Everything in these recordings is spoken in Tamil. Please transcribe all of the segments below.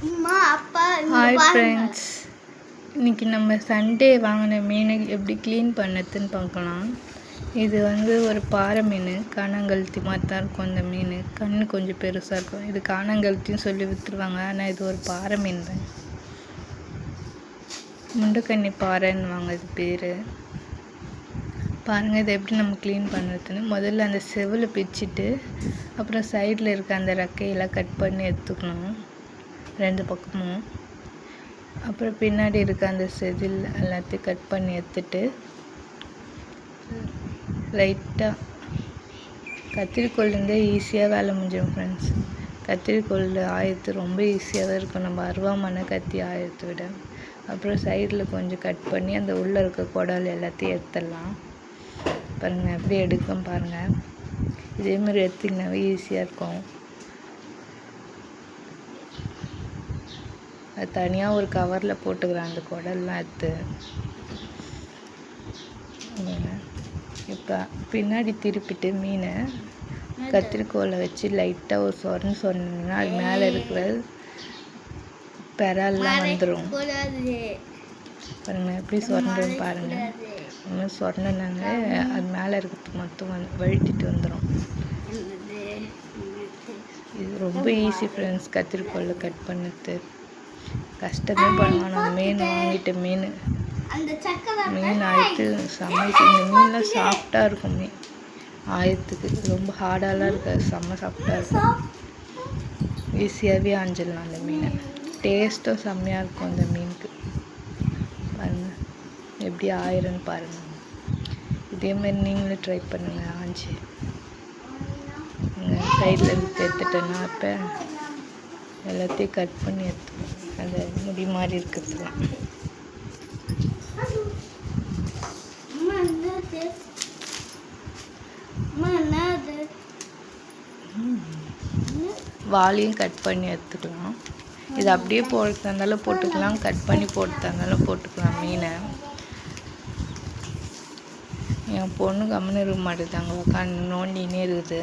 ஹாய் ஃப்ரெண்ட்ஸ், இன்றைக்கி நம்ம சண்டே வாங்கின மீனை எப்படி க்ளீன் பண்ணதுன்னு பார்க்கலாம். இது ஒரு பாறை மீன், காணாங்கழுத்தி மாதிரி தான் இருக்கும். இந்த மீன் கண் கொஞ்சம் பெருசாக இருக்கும். இது காணாங்கழுத்தின்னு சொல்லி விற்றுருவாங்க, ஆனால் இது ஒரு பாறை மீன் தான். முண்டக்கண்ணி பாறைன்னுவாங்க இது பேர். பாருங்கள், இதை எப்படி நம்ம க்ளீன் பண்ணுறதுன்னு. முதல்ல அந்த செவில் பிச்சுட்டு அப்புறம் சைடில் இருக்க அந்த ரெக்கையெல்லாம் கட் பண்ணி எடுத்துக்கணும், ரெண்டு பக்கமும். அப்புறம் பின்னாடி இருக்க அந்த செதில் எல்லாத்தையும் கட் பண்ணி எடுத்துட்டு லைட்டாக கத்திரிக்கோல்லேருந்தே ஈஸியாக வேலை முடிஞ்சிடும் ஃப்ரெண்ட்ஸ். கத்திரிக்கோல் ஆயத்து ரொம்ப ஈஸியாக தான் இருக்கும், நம்ம அருவாமனை கத்தி ஆயத்தை விட. அப்புறம் சைடில் கொஞ்சம் கட் பண்ணி அந்த உள்ளே இருக்க குடல் எல்லாத்தையும் எடுத்துடலாம். பாருங்கள் எப்படி எடுக்கும் பாருங்கள். இதேமாதிரி எடுத்திங்கனாவே ஈஸியாக இருக்கும். அது தனியாக ஒரு கவரில் போட்டுக்கிறேன் அந்த குடல்லாம் எடுத்து. இப்போ பின்னாடி திருப்பிட்டு மீனை கத்திரிக்கோலை வச்சு லைட்டாக ஒரு சொன்னீங்கன்னா அது மேலே இருக்கிற பெறால்லாம் வந்துடும். பாருங்கள் எப்படி சொன்னோன்னு பாருங்கள். இன்னும் சொன்னாங்க அது மேலே இருக்கிறது மொத்தம் வழுத்திட்டு வந்துடும். இது ரொம்ப ஈஸி ஃப்ரெண்ட்ஸ், கத்திரிக்கோலில் கட் பண்ணது கஷ்டமே பண்ணுவான். நான் மீன் வாங்கிட்டு மீன் ஆயிடுத்து சமைச்சு. இந்த மீன்லாம் சாஃப்டாக இருக்கும். மீன் ஆயத்துக்கு ரொம்ப ஹார்டாலாம் இருக்காது, செம்ம சாஃப்டாக இருக்கும். ஈஸியாகவே ஆஞ்சிடலாம் அந்த மீனை. டேஸ்ட்டும் செம்மையாக இருக்கும் அந்த மீனுக்கு. பாருங்கள் எப்படி ஆயிருன்னு பாருங்கள். இதேமாதிரி நீங்களும் ட்ரை பண்ணுங்கள். ஆஞ்சி சைடில் இருந்து எடுத்துட்டேன்னா இப்போ எல்லாத்தையும் கட் பண்ணி எடுத்துக்கணும், அந்த முடி மாதிரி இருக்கிறதுலாம். வாலையும் கட் பண்ணி எடுத்துக்கலாம். இது அப்படியே போடுறதா இருந்தாலும் போட்டுக்கலாம், கட் பண்ணி போடுறதா இருந்தாலும் போட்டுக்கலாம். மீனை என் பொண்ணு கம்முன்னு இருக்க மாட்டேதாங்க, உட்காந்து நோண்டினே இருக்குது.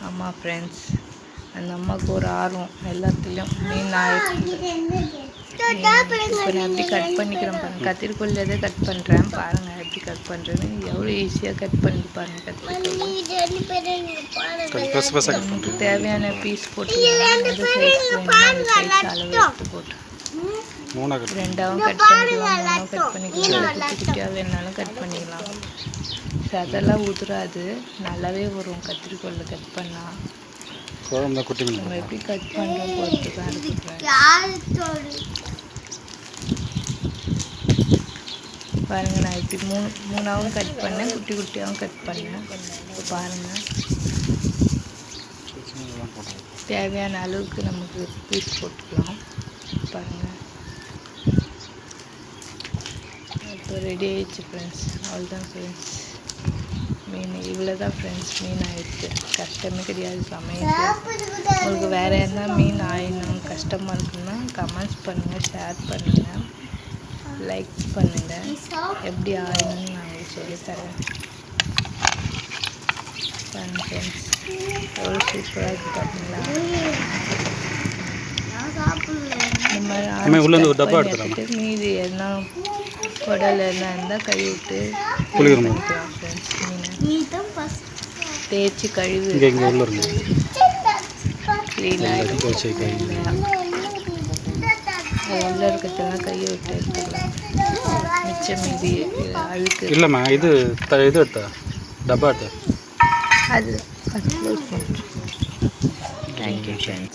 ஆமாம் ஃப்ரெண்ட்ஸ், அந்த அம்மாவுக்கு ஒரு ஆர்வம் எல்லாத்துலேயும். மீன் ஆயிடுச்சு. இப்போ நான் எப்படி கட் பண்ணிக்கிறேன் பாருங்கள். கத்திரிக்கோல் எதை கட் பண்ணுறேன் பாருங்கள் எப்படி கட் பண்ணுறேன்னு. எவ்வளோ ஈஸியாக கட் பண்ணி பாருங்கள். கத்திரிக்கோல் நமக்கு தேவையான பீஸ் போட்டு அளவு எடுத்து போட்டு ரெண்டாவும் கட் பண்ணிக்கலாம், மூணாவும் கட் பண்ணிக்கலாம், குட்டி குட்டியாக வேணாலும் கட் பண்ணிக்கலாம். அதெல்லாம் உதிராது, நல்லாவே வரும் கத்திரிக்கோலில் கட் பண்ணால். நம்ம எப்படி கட் பண்ணுறோம் பொறுத்து தான் இருக்குது. பாருங்கள், நான் இப்படி மூணாவும் கட் பண்ணேன், குட்டி குட்டியாகவும் கட் பண்ணேன். இப்போ பாருங்கள், தேவையான அளவுக்கு நமக்கு பீஸ் போட்டுக்கலாம். பாருங்கள், இப்போ ரெடி ஆயிடுச்சு ஃப்ரெண்ட்ஸ். அவ்வளோதான் ஃப்ரெண்ட்ஸ், மீன் இவ்வளோ தான் ஃப்ரெண்ட்ஸ். மீன் ஆயிடுச்சு, கஷ்டமே கிடையாது, சமையல். உங்களுக்கு வேறு என்ன மீன் ஆயிடணும் கஷ்டமாக இருக்குன்னா கமெண்ட்ஸ் பண்ணுங்கள், ஷேர் பண்ணுங்கள், லைக் பண்ணுங்கள். எப்படி ஆயிடணும்னு நான் உங்களுக்கு சொல்லித்தரேன். பாருங்க ஃப்ரெண்ட்ஸ், எவ்வளோ சூப்பராக இருக்குது பார்த்தீங்களா. இந்த மாதிரி மீதி எதனா குடல் எல்லாம் இருந்தால் கழுவி விட்டு பண்ணிக்கலாம் ஃப்ரெண்ட்ஸ். மீனை தேய்ச்சி கழுவி க்ளீனாக உள்ளே இருக்கிறதெல்லாம் கையை விட்டு எடுத்துக்கலாம். மிச்சம் மீதி அழுக்கு இல்லைம்மா. இது எடுத்தா டப்பா எடுத்தா அது க்ளோஸ் பண்ணுறோம். Thank you friends.